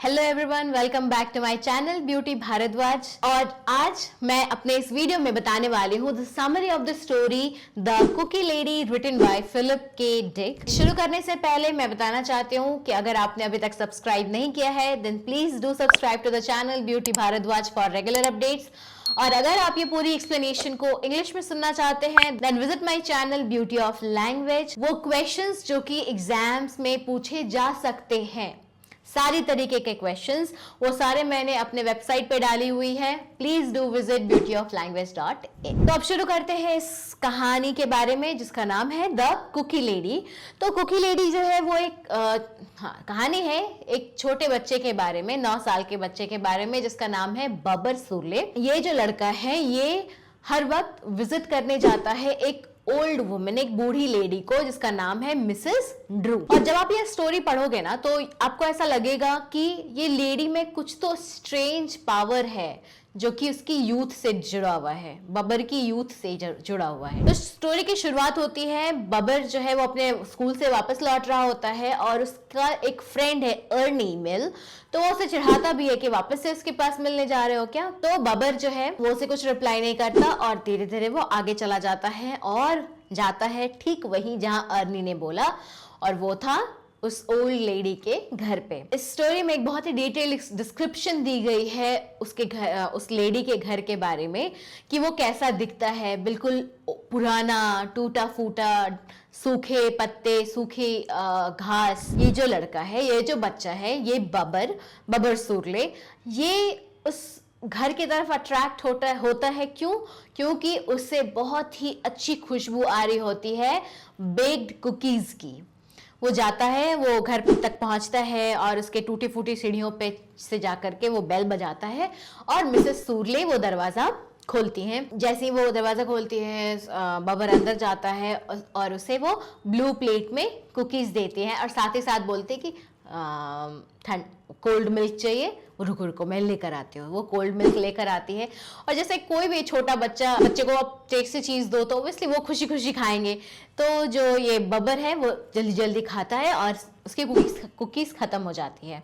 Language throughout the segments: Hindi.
Hello everyone, welcome back to my channel Beauty Bhardwaj. और आज मैं अपने इस वीडियो में बताने वाली हूँ the summary of the story the cookie lady written by Philip K Dick. शुरू करने से पहले मैं बताना चाहती हूँ कि अगर आपने अभी तक सब्सक्राइब नहीं किया है then please do subscribe to the channel Beauty Bhardwaj for regular updates. और अगर आप ये पूरी एक्सप्लेनेशन को इंग्लिश में सुनना चाहते हैं then visit my channel beauty of language. वो क्वेश्चंस जो कि एग्जाम्स में पूछे जा सकते हैं, सारी तरीके के क्वेश्चंस, वो सारे मैंने अपने वेबसाइट पे डाली हुई है। Please do visit beautyoflanguage.in। तो अब शुरू करते हैं इस कहानी के बारे में जिसका नाम है द कुकी लेडी। तो कुकी लेडी जो है वो एक कहानी है एक छोटे बच्चे के बारे में, 9 साल के बच्चे के बारे में जिसका नाम है बबर सुरले। ये जो लड़का है ये हर वक्त विजिट करने जाता है एक ओल्ड वुमेन, एक बूढ़ी लेडी को जिसका नाम है मिसेस ड्रू। और जब आप ये स्टोरी पढ़ोगे ना तो आपको ऐसा लगेगा कि ये लेडी में कुछ तो स्ट्रेंज पावर है जो कि उसकी यूथ से जुड़ा हुआ है, बबर की यूथ से जुड़ा हुआ है। तो स्टोरी की शुरुआत होती है, बबर जो है वो अपने स्कूल से वापस लौट रहा होता है और उसका एक फ्रेंड है अर्नी मिल, तो वो उसे चिढ़ाता भी है कि वापस से उसके पास मिलने जा रहे हो क्या। तो बबर जो है वो उसे कुछ रिप्लाई नहीं करता और धीरे धीरे वो आगे चला जाता है और जाता है ठीक वहीं जहां अर्नी ने बोला, और वो था उस ओल्ड लेडी के घर पे। इस स्टोरी में एक बहुत ही डिटेल डिस्क्रिप्शन दी गई है उसके घर, उस लेडी के घर के बारे में कि वो कैसा दिखता है, बिल्कुल पुराना, टूटा फूटा, सूखे पत्ते, सूखी घास। ये जो लड़का है, ये जो बच्चा है, ये बबर सुरले, ये उस घर की तरफ अट्रैक्ट होता है। क्यों? क्योंकि उससे बहुत ही अच्छी खुशबू आ रही होती है बेक्ड कुकीज की। वो जाता है, वो घर तक पहुंचता है और उसके टूटी फूटी सीढ़ियों पे से जाकर के वो बेल बजाता है और मिसेस सुरले वो दरवाजा खोलती हैं। जैसे ही वो दरवाजा खोलती है बबर अंदर जाता है और उसे वो ब्लू प्लेट में कुकीज देती हैं और साथ ही साथ बोलते कि कोल्ड मिल्क चाहिए। रुको रुको मैं लेकर आती हूँ। वो कोल्ड मिल्क लेकर आती है और जैसे कोई भी छोटा बच्चे को आप टेस्टी चीज दो तो ऑब्वियसली वो खुशी खुशी खाएंगे। तो जो ये बबर है वो जल्दी जल्दी खाता है और उसकी कुकीज खत्म हो जाती है।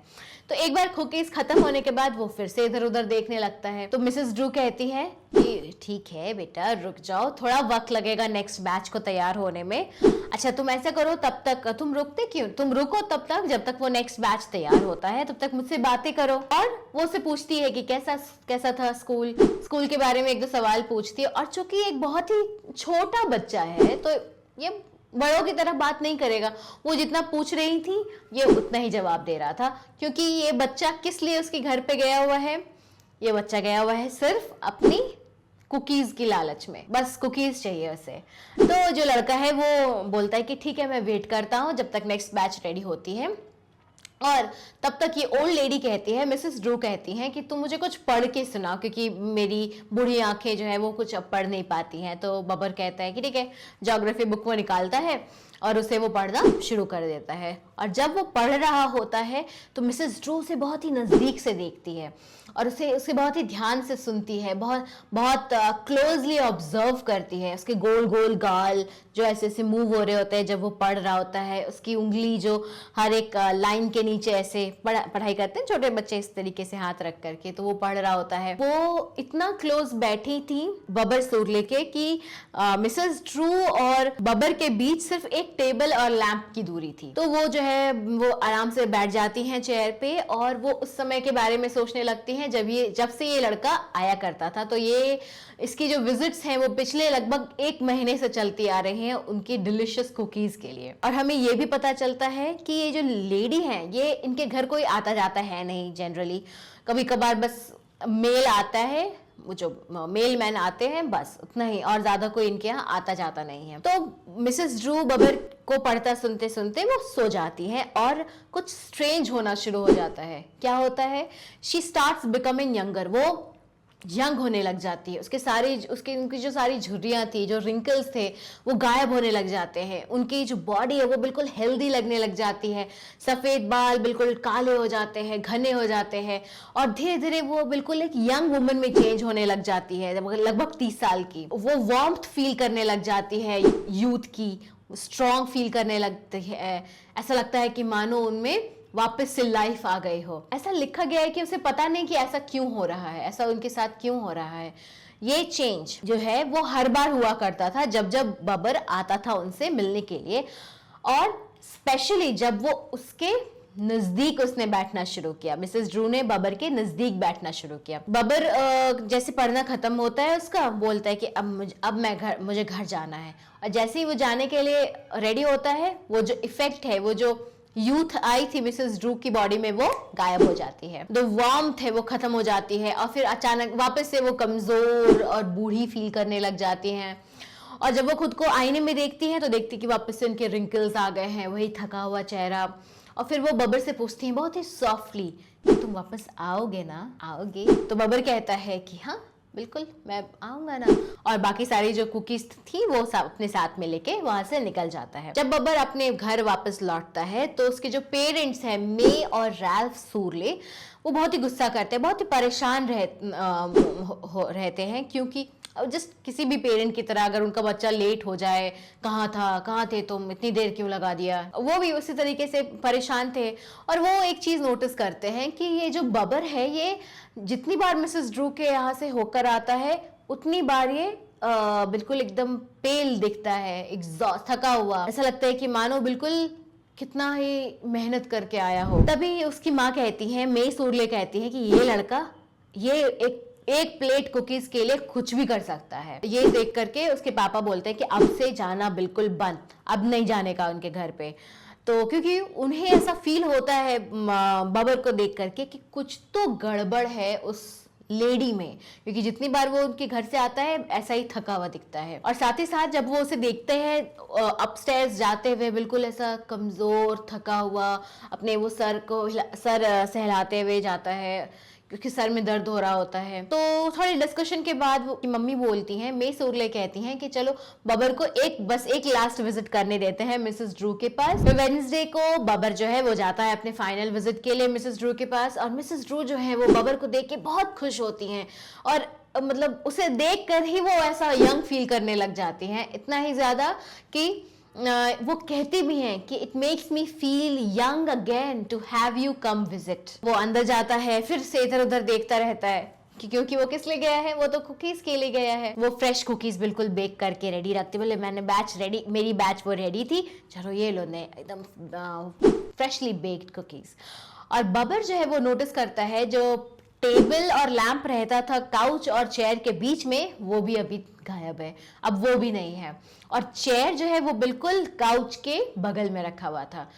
तो एक बार कुकीज खत्म होने के बाद वो फिर से इधर उधर देखने लगता है। तो मिसेस ड्रू कहती है कि ठीक है बेटा रुक जाओ, थोड़ा वक्त लगेगा नेक्स्ट बैच को तैयार होने में। अच्छा तुम ऐसा करो, तब तक तुम रुकते क्यों, तुम रुको तब तक जब तक वो नेक्स्ट बैच तैयार होता है, तब तक मुझसे बातें करो। और वो उससे पूछती है कि कैसा था स्कूल के बारे में एक दो सवाल पूछती है। और चूंकि एक बहुत ही छोटा बच्चा है तो ये बड़ों की तरह बात नहीं करेगा, वो जितना पूछ रही थी ये उतना ही जवाब दे रहा था। क्योंकि ये बच्चा किस लिए उसके घर पे गया हुआ है, ये बच्चा गया हुआ है सिर्फ अपनी कुकीज की लालच में, बस कुकीज चाहिए उसे। तो जो लड़का है वो बोलता है कि ठीक है मैं वेट करता हूँ जब तक नेक्स्ट बैच रेडी होती है। और तब तक ये ओल्ड लेडी कहती है, मिसेस ड्रू कहती हैं कि तुम मुझे कुछ पढ़ के सुनाओ क्योंकि मेरी बूढ़ी आंखें जो है वो कुछ अब पढ़ नहीं पाती हैं। तो बबर कहता है कि ठीक है, ज्योग्राफी बुक को निकालता है और उसे वो पढ़ना शुरू कर देता है। और जब वो पढ़ रहा होता है तो मिसेस ड्रू उसे बहुत ही नज़दीक से देखती है और उसे बहुत ही ध्यान से सुनती है, बहुत क्लोजली ऑब्जर्व करती है। उसके गोल गोल गाल जो ऐसे ऐसे मूव हो रहे होते हैं जब वो पढ़ रहा होता है, उसकी उंगली जो हर एक लाइन के नीचे ऐसे पढ़ाई करते हैं छोटे बच्चे इस तरीके से हाथ रख करके, तो वो पढ़ रहा होता है। वो इतना क्लोज बैठी थी बबर सुरले के कि मिसेस ड्रू और बबर के बीच सिर्फ एक टेबल और लैंप की दूरी थी। तो वो जो है वो आराम से बैठ जाती हैं चेयर पे और वो उस समय के बारे में सोचने लगती हैं जब से ये लड़का आया करता था। तो ये इसकी जो विजिट्स हैं वो पिछले लगभग 1 महीने से चलती आ रही हैं उनकी डिलिशियस कुकीज के लिए। और हमें ये भी पता चलता है कि ये जो लेडी है ये इनके घर कोई आता जाता है नहीं जनरली, कभी कभार बस मेल आता है, वो जो मेल मैन आते हैं बस उतना ही, और ज्यादा कोई इनके यहाँ आता जाता नहीं है। तो मिसेस ड्रू बबर को पढ़ता सुनते सुनते वो सो जाती है और कुछ स्ट्रेंज होना शुरू हो जाता है। क्या होता है? शी स्टार्ट्स बिकमिंग यंगर, वो यंग होने लग जाती है। उनकी जो सारी झुर्रियां थी, जो रिंकल्स थे वो गायब होने लग जाते हैं। उनकी जो बॉडी है वो बिल्कुल हेल्दी लगने लग जाती है, सफेद बाल बिल्कुल काले हो जाते हैं, घने हो जाते हैं और धीरे धीरे वो बिल्कुल एक यंग वुमन में चेंज होने लग जाती है, लगभग 30 साल की। वो वार्मथ फील करने लग जाती है, यूथ की स्ट्रॉन्ग फील करने लगती है। ऐसा लगता है कि मानो उनमें वापस से लाइफ आ गई हो। ऐसा लिखा गया है कि उसे पता नहीं कि ऐसा क्यों हो रहा है, ऐसा उनके साथ क्यों हो रहा है। ये चेंज जो है वो हर बार हुआ करता था जब जब बबर आता था उनसे मिलने के लिए, और स्पेशली जब वो उसके नजदीक उसने बैठना शुरू किया। मिसेस ड्रू ने बबर के नजदीक बैठना शुरू किया। बबर जैसे पढ़ना खत्म होता है उसका, बोलता है कि अब मुझे घर जाना है। और जैसे ही वो जाने के लिए रेडी होता है, वो जो इफेक्ट है, वो जो यूथ आई थी मिसेस ड्रू की बॉडी में, वो गायब हो जाती है। जो वार्मथ है वो खत्म हो जाती है, और फिर अचानक वापस से वो कमजोर और बूढ़ी फील करने लग जाती हैं। और जब वो खुद को आईने में देखती है तो देखती कि वापस से उनके रिंकल्स आ गए हैं, वही थका हुआ चेहरा। और फिर वो बबर से पूछती हैं बहुत ही सॉफ्टली कि तुम वापस आओगे ना, आओगे? तो बबर कहता है कि हाँ बिल्कुल मैं आऊंगा ना, और बाकी सारी जो कुकीज थी वो अपने साथ में लेके वहां से निकल जाता है। जब बबर अपने घर वापस लौटता है तो उसके जो पेरेंट्स हैं मे और रैल्फ सूरले, वो बहुत ही गुस्सा करते हैं, बहुत ही परेशान रहते हैं, क्योंकि जस्ट किसी भी पेरेंट की तरह अगर उनका बच्चा लेट हो जाए, कहाँ थे तुम, इतनी देर क्यों लगा दिया, वो भी उसी तरीके से परेशान थे। और वो एक चीज नोटिस करते हैं कि ये जो बबर है, ये जितनी बार मिसेस ड्रू के यहाँ से होकर आता है उतनी बार ये बिल्कुल एकदम पेल दिखता है, एग्जॉस्ट, थका हुआ, ऐसा लगता है कि मानो बिल्कुल कितना ही मेहनत करके आया हो। तभी उसकी माँ कहती है, मे सूरले कहती है कि ये लड़का ये एक प्लेट कुकीज के लिए कुछ भी कर सकता है। ये देख करके उसके पापा बोलते हैं कि अब से जाना बिल्कुल बंद, अब नहीं जाने का उनके घर पे। तो क्योंकि उन्हें ऐसा फील होता है बबर को देख करके कि कुछ तो गड़बड़ है उस लेडी में, क्योंकि जितनी बार वो उनके घर से आता है ऐसा ही थका हुआ दिखता है। और साथ ही साथ जब वो उसे देखते हैं अपस्टेयर्स जाते हुए बिल्कुल ऐसा कमजोर थका हुआ, अपने वो सर सहलाते हुए जाता है क्योंकि सर में दर्द हो रहा होता है। तो थोड़ी डिस्कशन के बाद वो मम्मी बोलती हैं, मे सूरले कहती हैं कि चलो बबर को बस एक लास्ट विजिट करने देते हैं मिसेस ड्रू के पास। तो वेडनेसडे को बबर जो है वो जाता है अपने फाइनल विजिट के लिए मिसेस ड्रू के पास, और मिसेस ड्रू जो है वो बबर को देख के बहुत खुश होती हैं, और मतलब उसे देख कर ही वो ऐसा यंग फील करने लग जाती हैं, इतना ही ज्यादा कि वो कहती भी हैं कि it makes me feel young again to have you come visit. वो अंदर जाता है, फिर से इधर उधर देखता रहता है क्योंकि वो किस लिए गया है, वो तो कुकीज के लिए गया है। वो फ्रेश कुकीज बिल्कुल बेक करके रेडी रखती, बोले मैंने मेरी बैच वो रेडी थी, चलो ये लो ने एकदम फ्रेशली बेक्ड कुकीज। और बबर जो है वो नोटिस करता है जो टेबल और लैंप रहता था काउच और चेयर के बीच में, वो भी अभी गायब है, अब वो भी नहीं है। और चेयर जो है वो बिल्कुल काउच के बगल में रखा हुआ था।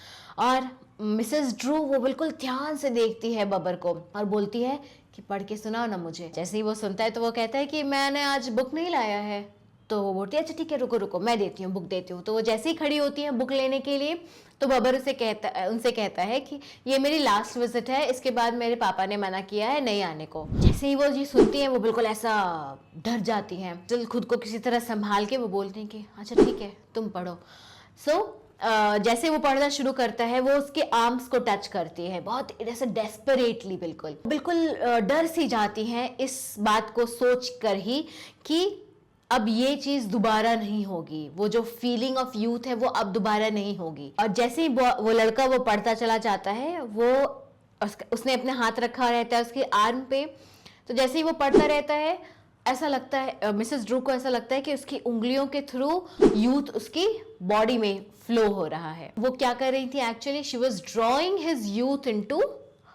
और मिसेस ड्रू वो बिल्कुल ध्यान से देखती है बबर को और बोलती है कि पढ़ के सुनाओ ना मुझे। जैसे ही वो सुनता है तो वो कहता है कि मैंने आज बुक नहीं लाया है। तो वो बोलती है अच्छा ठीक है, रुको रुको मैं देती हूँ, बुक देती हूँ। तो वो जैसे ही खड़ी होती है बुक लेने के लिए, तो बबर उनसे कहता है कि ये मेरी लास्ट विजिट है, इसके बाद मेरे पापा ने मना किया है नहीं आने को। जैसे ही वो ये सुनती है वो बिल्कुल ऐसा डर जाती हैं, जल्द खुद को किसी तरह संभाल के वो बोलती हैं कि अच्छा ठीक है तुम पढ़ो। जैसे वो पढ़ना शुरू करता है वो उसके आर्म्स को टच करती है, बहुत ऐसे डेस्परेटली, बिल्कुल डर सी जाती हैं इस बात को सोच कर ही कि अब ये चीज दोबारा नहीं होगी, वो जो फीलिंग ऑफ यूथ है वो अब दोबारा नहीं होगी। और जैसे ही वो लड़का वो पढ़ता चला जाता है, वो उसने अपने हाथ रखा रहता है उसके आर्म पे, तो जैसे ही वो पढ़ता रहता है ऐसा लगता है मिसेस ड्रू को ऐसा लगता है कि उसकी उंगलियों के थ्रू यूथ उसकी बॉडी में फ्लो हो रहा है। वो क्या कर रही थी actually, she was drawing his youth into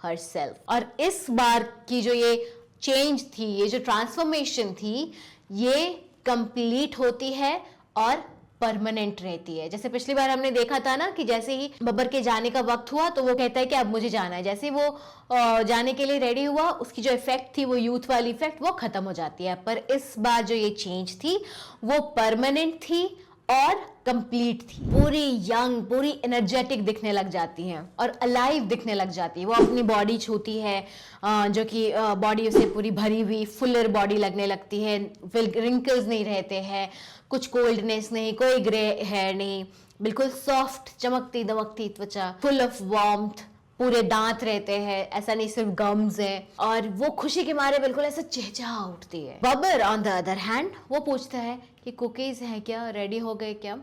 herself. और इस बार की जो ये चेंज थी, ये जो ट्रांसफॉर्मेशन थी, ये कंप्लीट होती है और परमानेंट रहती है। जैसे पिछली बार हमने देखा था ना कि जैसे ही बबर के जाने का वक्त हुआ तो वो कहता है कि अब मुझे जाना है, जैसे ही वो जाने के लिए रेडी हुआ उसकी जो इफेक्ट थी, वो यूथ वाली इफेक्ट, वो खत्म हो जाती है। पर इस बार जो ये चेंज थी वो परमानेंट थी और कंप्लीट थी, पूरी यंग, पूरी एनर्जेटिक दिखने लग जाती हैं और अलाइव दिखने लग जाती है। वो अपनी बॉडी छूती है जो कि बॉडी उसे पूरी भरी हुई फुलर बॉडी लगने लगती है, रिंकल्स नहीं रहते हैं, कुछ कोल्डनेस नहीं, कोई ग्रे हेयर नहीं, बिल्कुल सॉफ्ट चमकती दमकती त्वचा, फुल ऑफ वार्मथ, पूरे दांत रहते हैं, ऐसा नहीं सिर्फ गम्स हैं, और वो खुशी के मारे बिल्कुल ऐसा चहचहा उठती है। बबर ऑन द अदर हैंड वो पूछता है कि कुकीज हैं क्या, रेडी हो गए क्या?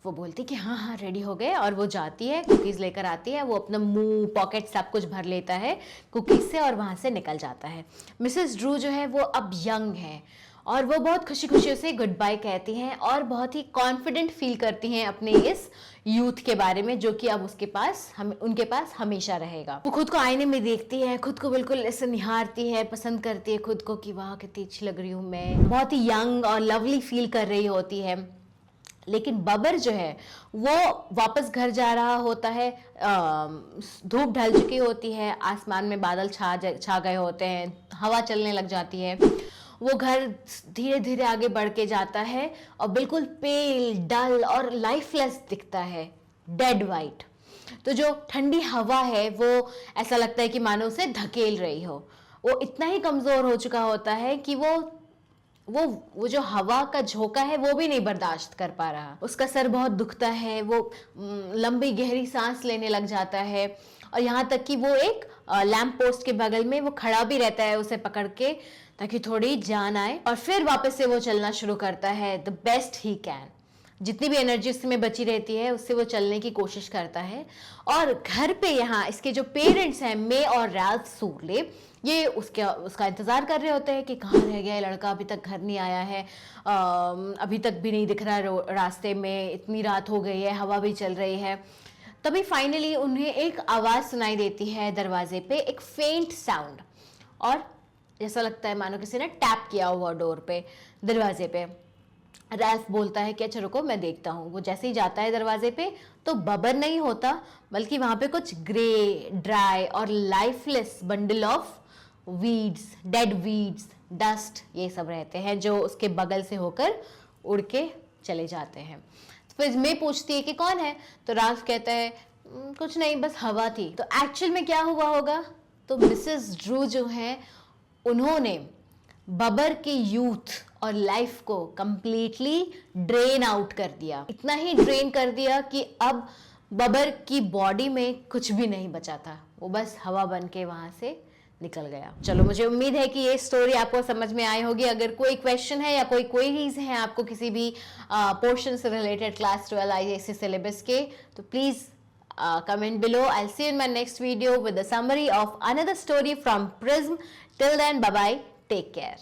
वो बोलती कि हाँ हाँ रेडी हो गए, और वो जाती है, कुकीज़ लेकर आती है, वो अपना मुंह पॉकेट सब कुछ भर लेता है कुकीज़ से और वहाँ से निकल जाता है। मिसेस ड्रू जो है वो अब यंग है और वो बहुत खुशी खुशी उसे गुड बाय कहती हैं और बहुत ही कॉन्फिडेंट फील करती हैं अपने इस यूथ के बारे में, जो कि अब उनके पास हमेशा रहेगा। वो खुद को आईने में देखती है, खुद को बिल्कुल ऐसे निहारती है, पसंद करती है खुद को कि वाह कितनी अच्छी लग रही हूँ मैं, बहुत ही यंग और लवली फील कर रही होती है। लेकिन बबर जो है वो वापस घर जा रहा होता है, धूप ढल चुकी होती है, आसमान में बादल छा गए होते हैं, हवा चलने लग जाती है। वो घर धीरे धीरे आगे बढ़ के जाता है और बिल्कुल पेल डल और लाइफलेस दिखता है, डेड वाइट। तो जो ठंडी हवा है वो ऐसा लगता है कि मानो उसे धकेल रही हो। वो इतना ही कमजोर हो चुका होता है कि वो जो हवा का झोंका है वो भी नहीं बर्दाश्त कर पा रहा। उसका सर बहुत दुखता है, वो लंबी गहरी सांस लेने लग जाता है और यहाँ तक कि वो एक लैंप पोस्ट के बगल में वो खड़ा भी रहता है उसे पकड़ के, ताकि थोड़ी जान आए। और फिर वापस से वो चलना शुरू करता है द बेस्ट ही कैन। जितनी भी एनर्जी उसमें बची रहती है उससे वो चलने की कोशिश करता है। और घर पे यहाँ इसके जो पेरेंट्स हैं मे और रैल्फ सूरले, ये उसका इंतज़ार कर रहे होते हैं कि कहाँ रह गया लड़का, अभी तक घर नहीं आया है, अभी तक भी नहीं दिख रहा रास्ते में, इतनी रात हो गई है, हवा भी चल रही है। तभी फाइनली उन्हें एक आवाज़ सुनाई देती है दरवाजे पे, एक फेंट साउंड, और जैसा लगता है मानो किसी ने टैप किया हुआ डोर पे, दरवाजे पे। रैल्फ बोलता है कि अच्छा रुको मैं देखता हूँ। वो जैसे ही जाता है दरवाजे पे तो बबर नहीं होता, बल्कि वहाँ पे कुछ ग्रे ड्राई और lifeless bundle of weeds, dead weeds, dust, ये सब रहते हैं जो उसके बगल से होकर उड़ के चले जाते हैं। तो फिर मैं पूछती है कि कौन है, तो राल्फ कहता है कुछ नहीं बस हवा थी। तो एक्चुअल में क्या हुआ होगा, तो मिसेस ड्रू जो है उन्होंने बबर के यूथ और लाइफ को कंप्लीटली ड्रेन आउट कर दिया। इतना ही ड्रेन कर दिया कि अब बबर की बॉडी में कुछ भी नहीं बचा था, वो बस हवा बन के वहां से निकल गया। चलो मुझे उम्मीद है कि ये स्टोरी आपको समझ में आई होगी। अगर कोई क्वेश्चन है या कोई क्वेरीज है आपको किसी भी पोर्शन से रिलेटेड क्लास 12 ICSE सिलेबस के, तो please comment below. I'll see you in my next video with a summary of another story from Prism. Till then, bye bye, take care.